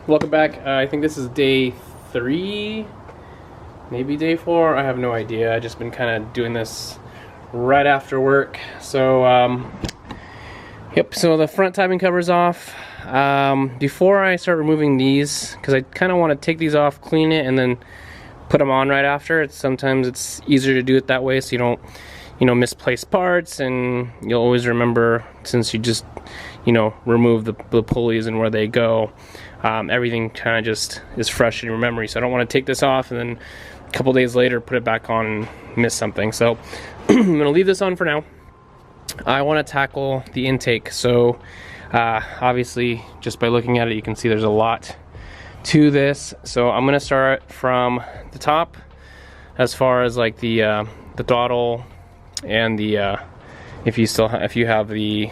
Welcome back. I think this is day 3, maybe day 4. I have no idea. I've just been kind of doing this right after work. So, yep, so the front timing cover's off. Before I start removing these, because I kind of want to take these off, clean it, and then put them on right after. Sometimes it's easier to do it that way so you don't, misplace parts, and you'll always remember, since you just, remove the pulleys and where they go. Everything kind of just is fresh in your memory, so I don't want to take this off and then a couple days later put it back on and miss something. So I'm going to leave this on for now. I want to tackle the intake. So obviously, just by looking at it, you can see there's a lot to this. So I'm going to start from the top, as far as like the throttle and the if you have the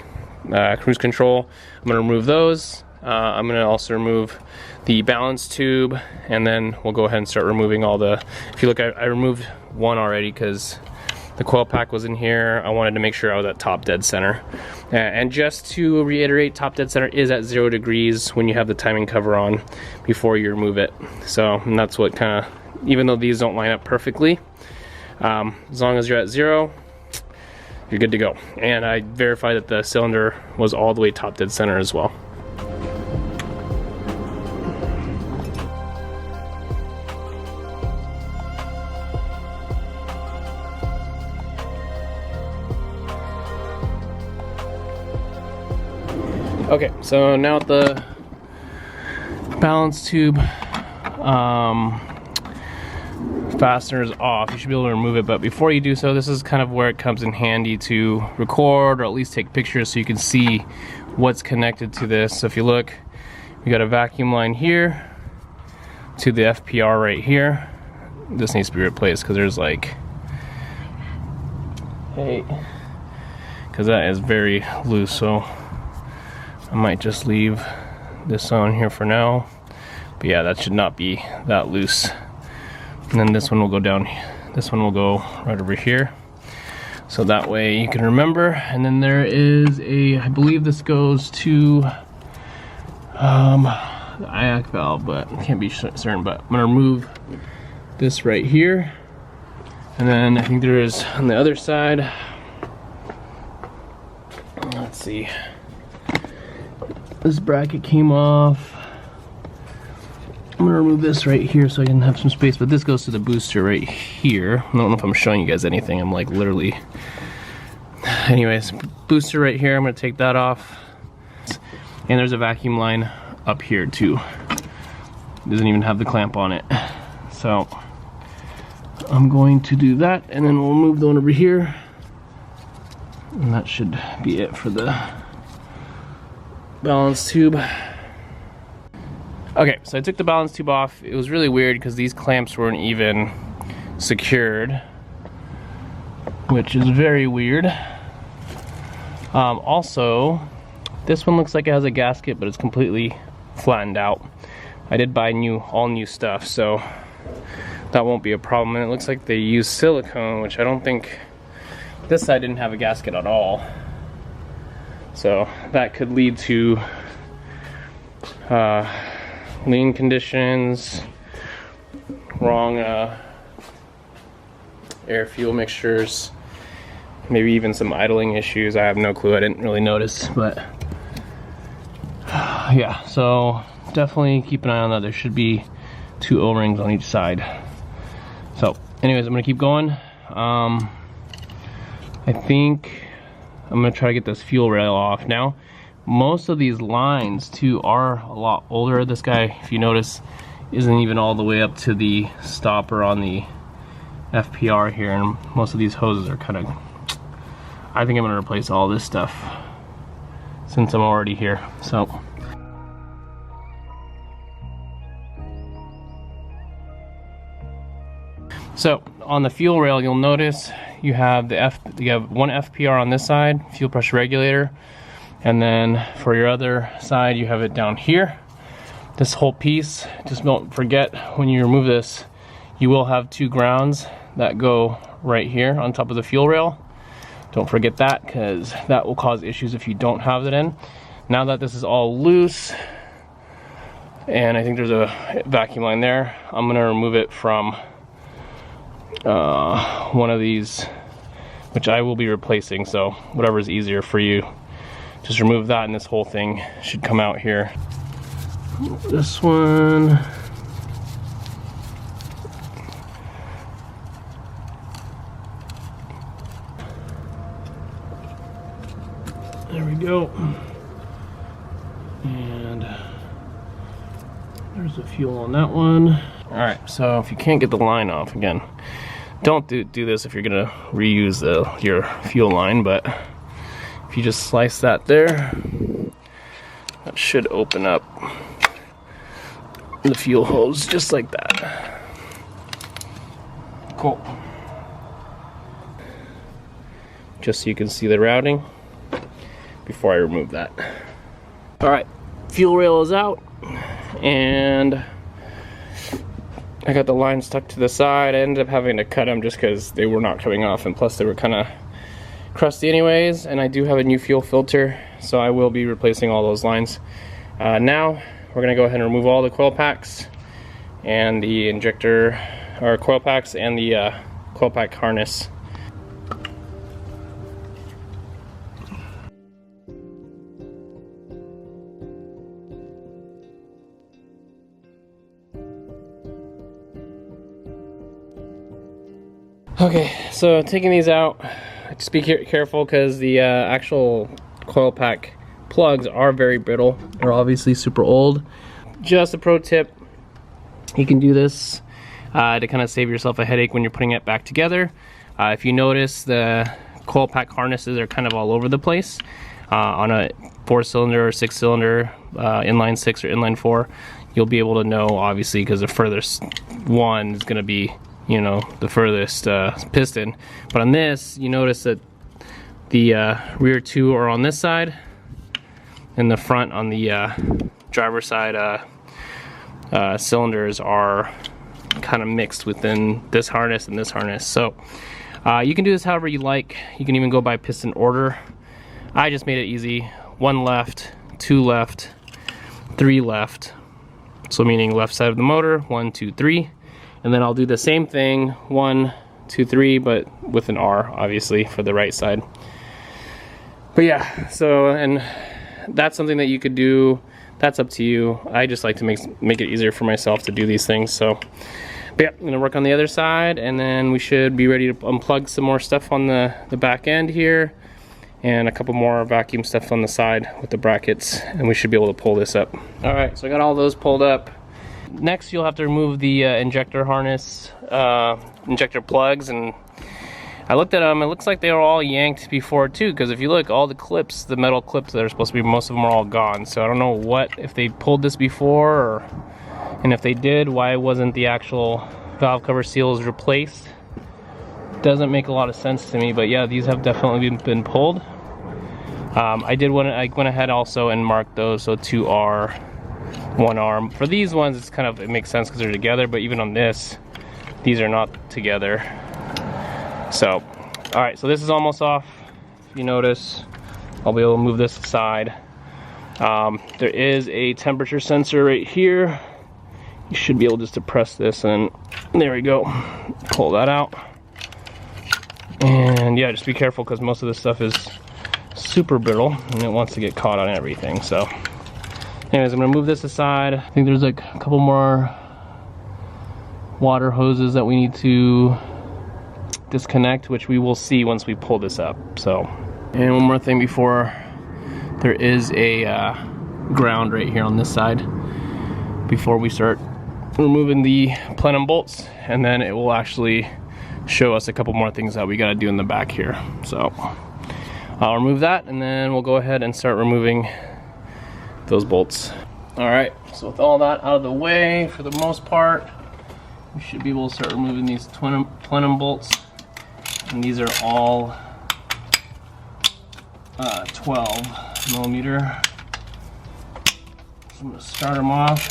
cruise control. I'm going to remove those. I'm going to also remove the balance tube, and then we'll go ahead and start removing all the, if you look, I removed one already because the coil pack was in here. I wanted to make sure I was at top dead center. And just to reiterate, top dead center is at 0 degrees when you have the timing cover on before you remove it. So, and that's what kind of, even though these don't line up perfectly, as long as you're at 0, you're good to go. And I verified that the cylinder was all the way top dead center as well. Okay, so now with the balance tube fastener is off, you should be able to remove it. But before you do so, this is kind of where it comes in handy to record or at least take pictures so you can see what's connected to this. So if you look, we got a vacuum line here to the FPR right here. This needs to be replaced because there's like, because that is very loose. So I might just leave this on here for now. But yeah, that should not be that loose. And then this one will go down, this one will go right over here. So that way you can remember. And then there is a, I believe this goes to the IAC valve, but I can't be certain. But I'm gonna remove this right here. And then I think there is on the other side, let's see. This bracket came off. I'm gonna remove this right here so I can have some space, but this goes to the booster right here. I don't know if I'm showing you guys anything. I'm like literally. Anyways, booster right here. I'm gonna take that off. And there's a vacuum line up here too. It doesn't even have the clamp on it. So I'm going to do that, and then we'll move the one over here. And that should be it for the balance tube. Okay, so I took the balance tube off. It was really weird because these clamps weren't even secured, which is very weird. Also, this one looks like it has a gasket, but it's completely flattened out. I did buy all new stuff, so that won't be a problem. And it looks like they use silicone, which I don't think, this side didn't have a gasket at all. So that could lead to lean conditions, wrong air fuel mixtures, maybe even some idling issues. I have no clue. I didn't really notice, but yeah, so definitely keep an eye on that. There should be 2 O-rings on each side. So anyways, I'm gonna keep going. I think I'm gonna try to get this fuel rail off. Now, most of these lines too are a lot older. This guy, if you notice, isn't even all the way up to the stopper on the FPR here, and most of these hoses are kind of, I think I'm gonna replace all this stuff since I'm already here. So on the fuel rail, you'll notice you have one FPR on this side, fuel pressure regulator, and then for your other side you have it down here. This whole piece, just don't forget when you remove this, you will have 2 grounds that go right here on top of the fuel rail. Don't forget that, because that will cause issues if you don't have it in. Now that this is all loose, and I think there's a vacuum line there. I'm gonna remove it from one of these, which I will be replacing, so whatever is easier for you, just remove that and this whole thing should come out here. This one, there we go. And there's the fuel on that one. All right, so if you can't get the line off, again, don't do this if you're gonna reuse your fuel line, but if you just slice that there, that should open up the fuel hose just like that. Cool. Just so you can see the routing before I remove that. All right, fuel rail is out, and I got the line stuck to the side. I ended up having to cut them just because they were not coming off, and plus they were kind of crusty anyways, and I do have a new fuel filter, so I will be replacing all those lines. Now we're gonna go ahead and remove all the coil packs and the injector, or coil packs and the coil pack harness. Okay, so taking these out, just be careful because the actual coil pack plugs are very brittle. They're obviously super old. Just a pro tip, you can do this to kind of save yourself a headache when you're putting it back together. If you notice, the coil pack harnesses are kind of all over the place. On a 4-cylinder or 6-cylinder, inline 6 or inline 4, you'll be able to know, obviously, because the furthest one is going to be, you know, the furthest piston. But on this, you notice that the rear two are on this side, and the front on the driver's side cylinders are kind of mixed within this harness and this harness. So you can do this however you like. You can even go by piston order. I just made it easy. 1 left, 2 left, 3 left. So meaning left side of the motor, 1, 2, 3. And then I'll do the same thing, 1, 2, 3, but with an R, obviously, for the right side. But yeah, so, and that's something that you could do. That's up to you. I just like to make it easier for myself to do these things. So, but yeah, I'm gonna work on the other side, and then we should be ready to unplug some more stuff on the back end here, and a couple more vacuum stuff on the side with the brackets, and we should be able to pull this up. All right, so I got all those pulled up. Next, you'll have to remove the injector harness, injector plugs, and I looked at them. It looks like they were all yanked before too, because if you look, all the clips, the metal clips that are supposed to be, most of them are all gone. So I don't know if they pulled this before, and if they did, why wasn't the actual valve cover seals replaced? Doesn't make a lot of sense to me, but yeah, these have definitely been pulled. I went ahead also and marked those, so 2R, 1R. For these ones, it makes sense because they're together, but even on this, these are not together. So, all right, so this is almost off. If you notice, I'll be able to move this aside. There is a temperature sensor right here. You should be able just to press this, and there we go. Pull that out. And yeah, just be careful because most of this stuff is super brittle and it wants to get caught on everything. So anyways, I'm gonna move this aside. I think there's like a couple more water hoses that we need to disconnect, which we will see once we pull this up. So, and one more thing before, there is a ground right here on this side before we start removing the plenum bolts, and then it will actually show us a couple more things that we got to do in the back here. So I'll remove that, and then we'll go ahead and start removing those bolts. All right, so with all that out of the way, for the most part, we should be able to start removing these plenum bolts, and these are all 12 millimeter. So I'm going to start them off.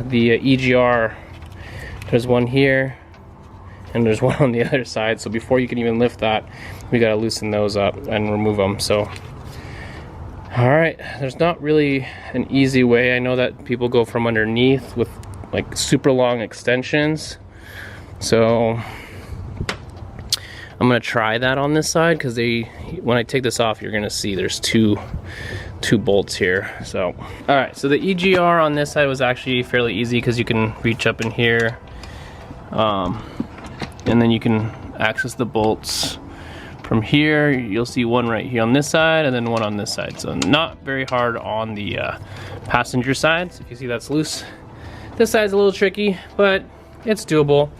the EGR. There's one here and there's one on the other side, so before you can even lift that, we gotta loosen those up and remove them. So alright, there's not really an easy way. I know that people go from underneath with like super long extensions, so I'm gonna try that on this side, because when I take this off, you're gonna see there's two bolts here. So all right, so the EGR on this side was actually fairly easy, because you can reach up in here, and then you can access the bolts from here. You'll see one right here on this side, and then one on this side. So not very hard on the passenger side. So if you see that's loose, this side's a little tricky, but it's doable.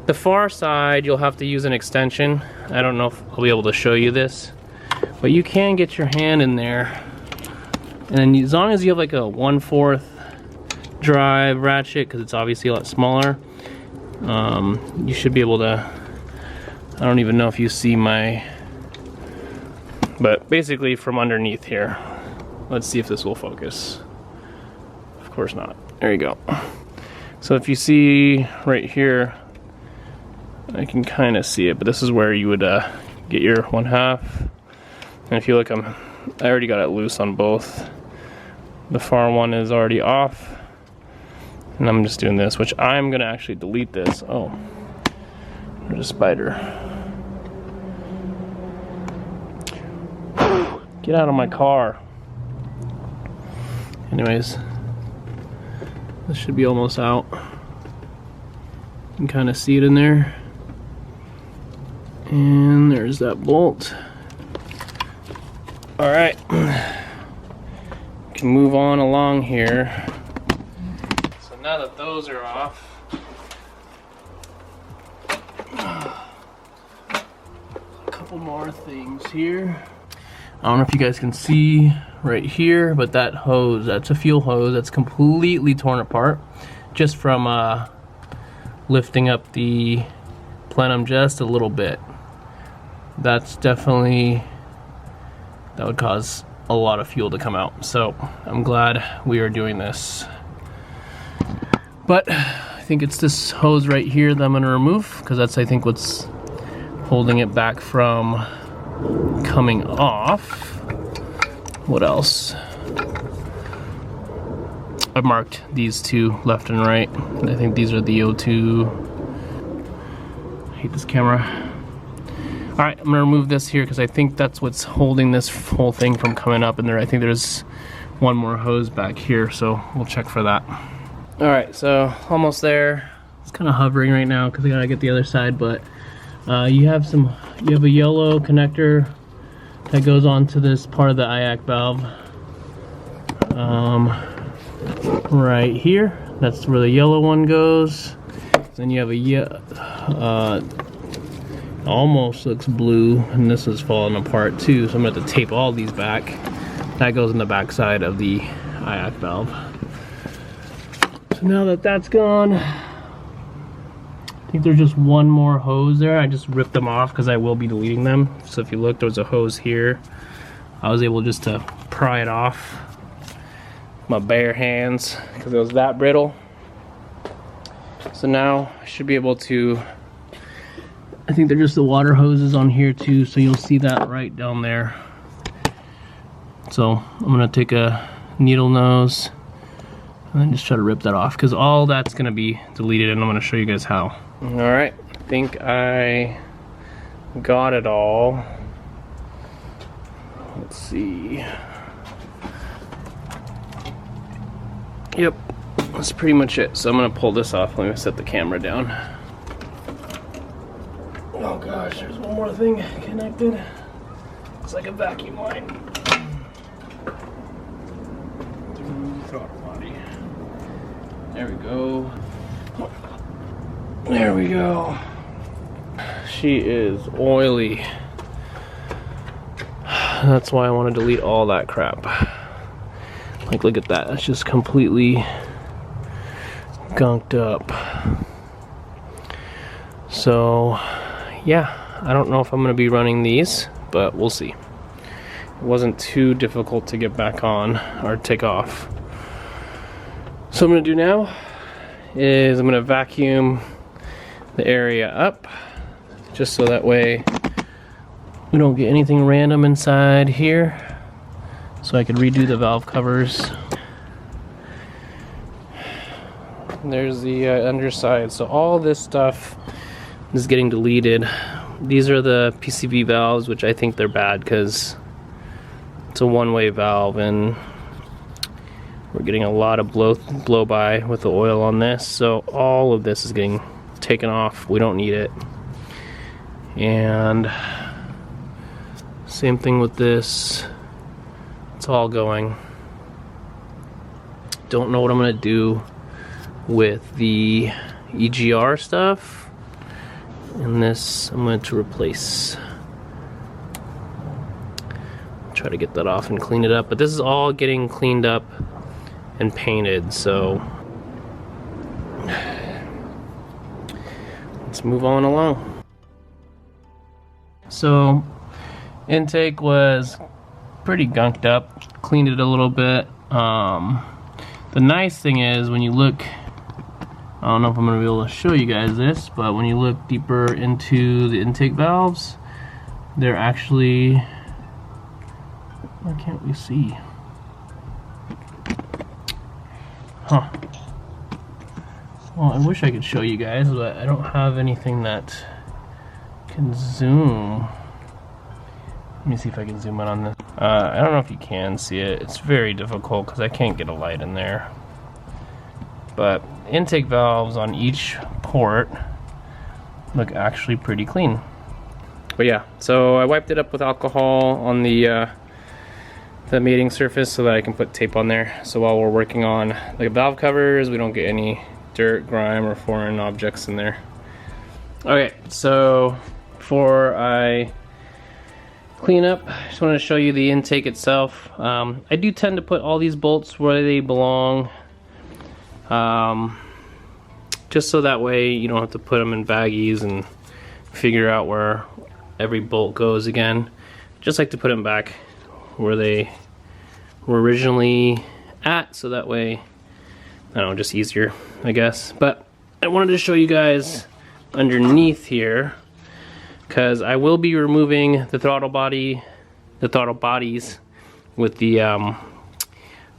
The far side, you'll have to use an extension. I don't know if I'll be able to show you this, but you can get your hand in there. And then as long as you have like a 1/4 drive ratchet, because it's obviously a lot smaller, you should be able to, I don't even know if you see but basically from underneath here. Let's see if this will focus. Of course not. There you go. So if you see right here, I can kind of see it, but this is where you would get your 1/2. And if you look, I already got it loose on both. The far one is already off, and I'm just doing this, which I'm gonna actually delete this. Oh, there's a spider. Get out of my car. Anyways, this should be almost out. You can kind of see it in there. And there's that bolt. All right, can move on along here. So now that those are off, a couple more things here. I don't know if you guys can see right here, but that hose, that's a fuel hose that's completely torn apart just from lifting up the plenum just a little bit. That's definitely, that would cause a lot of fuel to come out. So I'm glad we are doing this. But I think it's this hose right here that I'm gonna remove, because that's, I think, what's holding it back from coming off. What else? I've marked these two left and right. I think these are the O2. I hate this camera. All right, I'm gonna remove this here, because I think that's what's holding this whole thing from coming up in there. I think there's one more hose back here, so we'll check for that. All right, so almost there. It's kind of hovering right now because I gotta get the other side, but you have a yellow connector that goes onto this part of the IAC valve. Right here, that's where the yellow one goes. Then you have almost looks blue, and this is falling apart too, so I'm gonna have to tape all these back. That goes in the back side of the IAC valve. So now that that's gone, I think there's just one more hose there. I just ripped them off because I will be deleting them. So if you look, there was a hose here. I was able just to pry it off with my bare hands because it was that brittle. So now I should be able to, I think they're just the water hoses on here too, so you'll see that right down there. So I'm gonna take a needle nose and then just try to rip that off, because all that's gonna be deleted, and I'm gonna show you guys how. All right, I think I got it all. Let's see. Yep, that's pretty much it. So I'm gonna pull this off. Let me set the camera down. Oh gosh, there's one more thing connected. It's like a vacuum line. Throttle body. There we go. There we go. She is oily. That's why I want to delete all that crap. Like, look at that. That's just completely gunked up. So yeah, I don't know if I'm going to be running these, but we'll see. It wasn't too difficult to get back on or take off. So what I'm going to do now is I'm gonna vacuum the area up, just so that way we don't get anything random inside here. So I could redo the valve covers. There's the underside. So all this stuff is getting deleted. These are the PCV valves, which I think they're bad because it's a one-way valve and we're getting a lot of blow by with the oil on this. So all of this is getting taken off. We don't need it. And same thing with this. It's all going. Don't know what I'm gonna do with the EGR stuff. And this I'm going to replace. Try to get that off and clean it up. But this is all getting cleaned up and painted, so let's move on along. So intake was pretty gunked up, cleaned it a little bit. The nice thing is when you look, I don't know if I'm going to be able to show you guys this, but when you look deeper into the intake valves, they're actually, why can't we see? Huh. Well, I wish I could show you guys, but I don't have anything that can zoom. Let me see if I can zoom in on this. I don't know if you can see it. It's very difficult because I can't get a light in there. But intake valves on each port look actually pretty clean. But yeah, so I wiped it up with alcohol on the mating surface so that I can put tape on there. So while we're working on the valve covers, we don't get any dirt, grime, or foreign objects in there. Okay, so before I clean up, I just wanted to show you the intake itself. I do tend to put all these bolts where they belong, just so that way you don't have to put them in baggies and figure out where every bolt goes again. Just like to put them back where they were originally at, so that way, I don't know, just easier, I guess. But I wanted to show you guys underneath here, because I will be removing the throttle bodies with the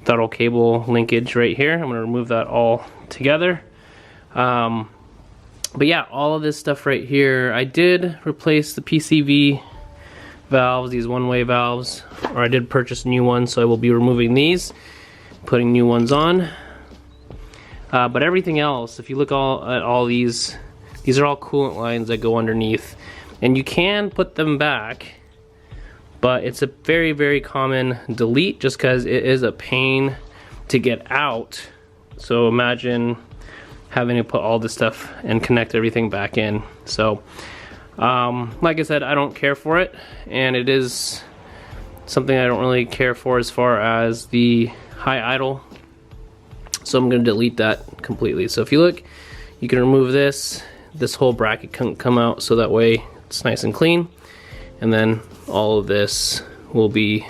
throttle cable linkage right here. I'm going to remove that all together. But yeah, all of this stuff right here, I did replace the PCV valves, these one-way valves, or I did purchase new ones, so I will be removing these, putting new ones on. But everything else, if you look at all these are all coolant lines that go underneath. And you can put them back, but it's a very, very common delete just because it is a pain to get out. So imagine having to put all this stuff and connect everything back in. So like I said, I don't care for it, and it is something I don't really care for as far as the high idle. So I'm going to delete that completely. So if you look, you can remove this whole bracket can come out, so that way it's nice and clean. And then all of this will be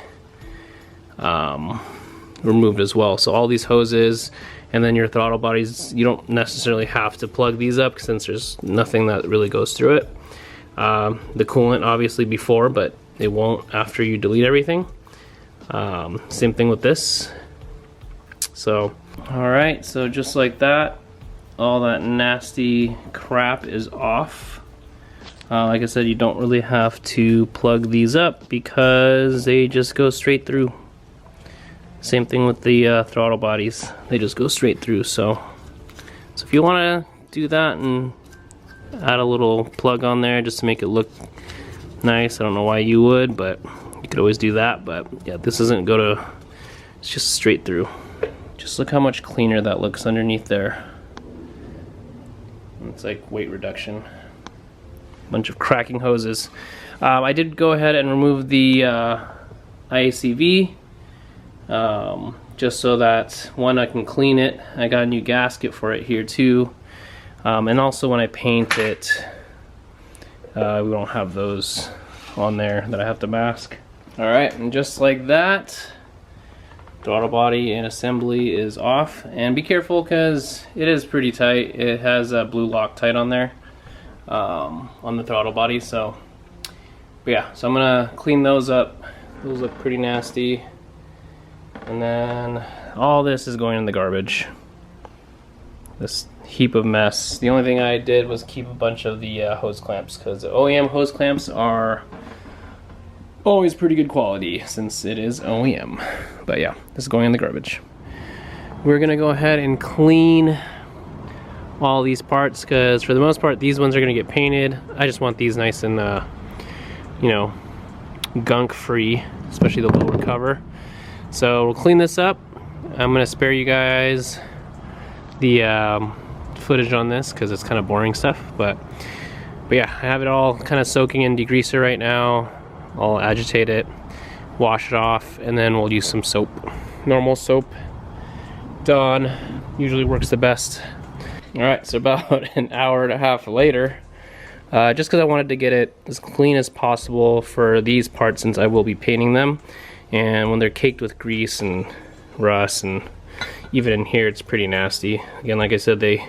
removed as well. So all these hoses and then your throttle bodies, you don't necessarily have to plug these up since there's nothing that really goes through it. The coolant obviously before, but it won't after you delete everything. Same thing with this. So alright, so just like that, all that nasty crap is off. Like I said, you don't really have to plug these up because they just go straight through. Same thing with the throttle bodies, they just go straight through. So if you want to do that and add a little plug on there just to make it look nice, I don't know why you would, but you could always do that. But yeah, this isn't it's just straight through. Just look how much cleaner that looks underneath there. It's like weight reduction. Bunch of cracking hoses. I did go ahead and remove the IACV just so that, one, I can clean it. I got a new gasket for it here too. And also when I paint it, we don't have those on there that I have to mask. Alright, and just like that, throttle body and assembly is off. And be careful because it is pretty tight. It has a blue Loctite on there, on the throttle body. So, but yeah, so I'm gonna clean those up. Those look pretty nasty. And then all this is going in the garbage. This heap of mess. The only thing I did was keep a bunch of the hose clamps, because the OEM hose clamps are always pretty good quality since it is OEM. But yeah, this is going in the garbage. We're gonna go ahead and clean all these parts, because for the most part these ones are gonna get painted. I just want these nice and you know, gunk free, especially the lower cover. So we'll clean this up. I'm gonna spare you guys the footage on this because it's kind of boring stuff, but yeah, I have it all kind of soaking in degreaser right now. I'll agitate it, wash it off, and then we'll use some soap. Normal soap, Dawn, usually works the best. All right, so about an hour and a half later, just because I wanted to get it as clean as possible for these parts since I will be painting them, and when they're caked with grease and rust, and even in here it's pretty nasty. Again, like I said, they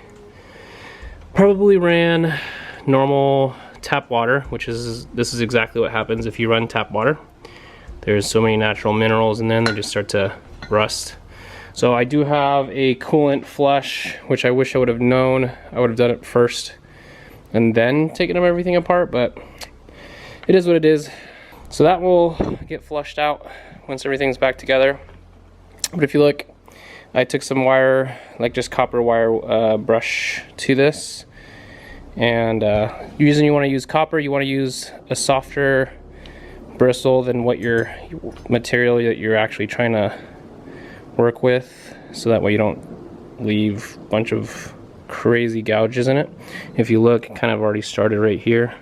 probably ran normal tap water, which is, this is exactly what happens if you run tap water. There's so many natural minerals in them, they just start to rust. So I do have a coolant flush, which I wish I would have known. I would have done it first and then taken everything apart, but it is what it is. So that will get flushed out once everything's back together. But if you look, I took some wire, like just copper wire brush to this. And reason you want to use copper, you want to use a softer bristle than what your material that you're actually trying to work with, so that way you don't leave a bunch of crazy gouges in it. If you look, it kind of already started right here,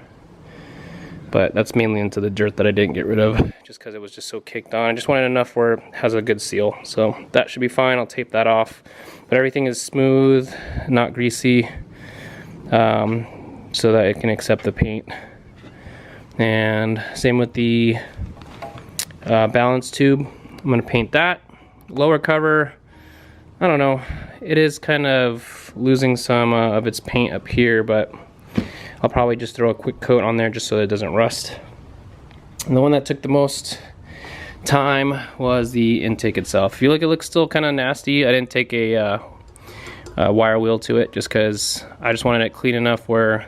but that's mainly into the dirt that I didn't get rid of just because it was just so caked on. I just wanted enough where it has a good seal, so that should be fine. I'll tape that off, but everything is smooth, not greasy, so that it can accept the paint. And same with the balance tube. I'm going to paint that. Lower cover, I don't know, it is kind of losing some of its paint up here, but I'll probably just throw a quick coat on there just so it doesn't rust. And the one that took the most time was the intake itself. If you look, it looks still kind of nasty. I didn't take a wire wheel to it just because I just wanted it clean enough where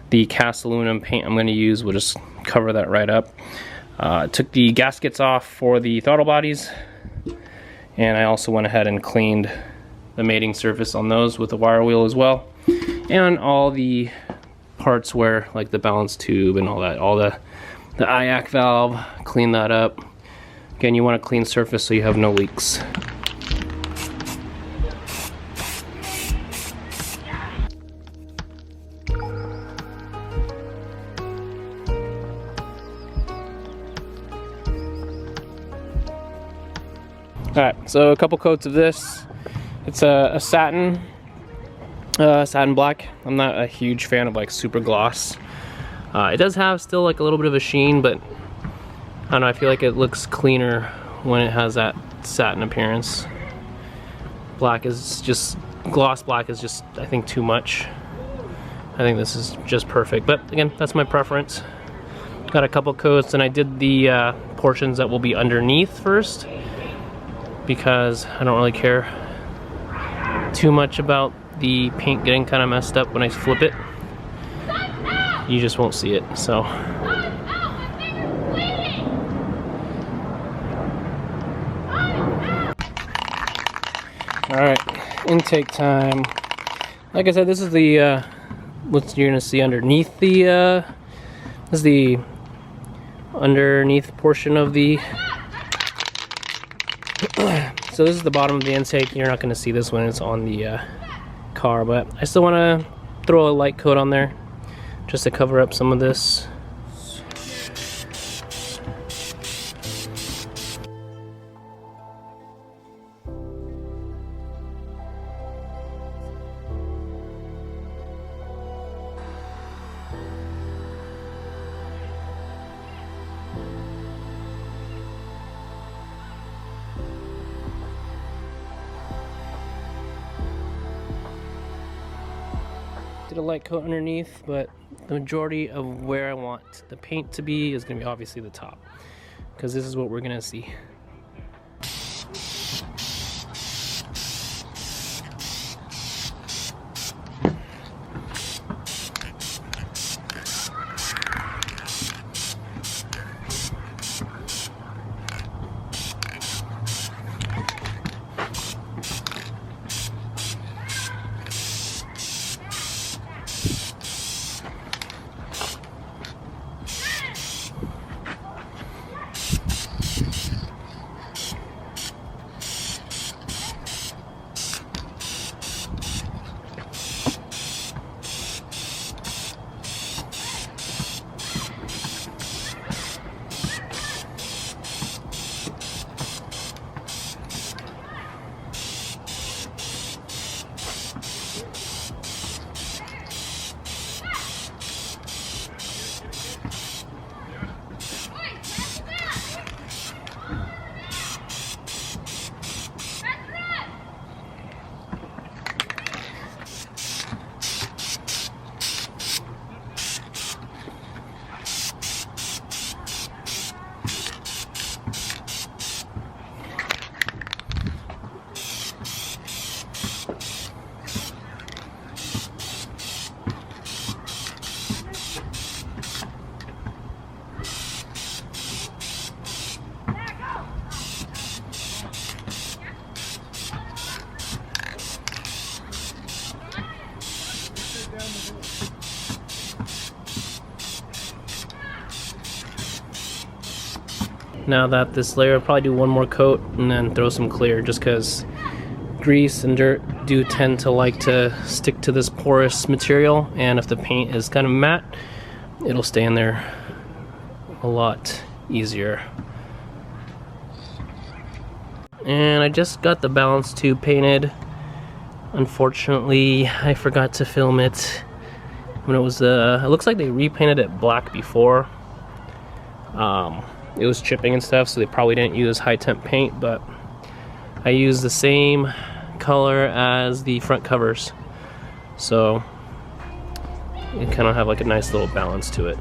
the cast aluminum paint I'm going to use will just cover that right up. Took the gaskets off for the throttle bodies, and I also went ahead and cleaned the mating surface on those with a wire wheel as well, and all the parts where, like the balance tube and all that, all the IAC valve, clean that up. Again, you want a clean surface so you have no leaks. Alright, so a couple coats of this. It's a satin black. I'm not a huge fan of like super gloss. It does have still like a little bit of a sheen, but I don't know, I feel like it looks cleaner when it has that satin appearance. Black is just, gloss black is just, I think, too much. I think this is just perfect, but again, that's my preference. Got a couple coats, and I did the portions that will be underneath first, because I don't really care too much about the paint getting kind of messed up when I flip it. You just won't see it, so. Alright, intake time. Like I said, this is the, what you're gonna see underneath the, this is the underneath portion of the, so this is the bottom of the intake. You're not gonna see this when it's on the car, but I still wanna throw a light coat on there just to cover up some of this. a light coat underneath, but the majority of where I want the paint to be is going to be obviously the top, because this is what we're going to see. Now that this layer, I'll probably do one more coat and then throw some clear, just because grease and dirt do tend to like to stick to this porous material, and if the paint is kind of matte, it'll stay in there a lot easier. And I just got the balance tube painted. Unfortunately, I forgot to film it when it was it looks like they repainted it black before. It was chipping and stuff, so they probably didn't use high temp paint, but I used the same color as the front covers, so you kind of have like a nice little balance to it.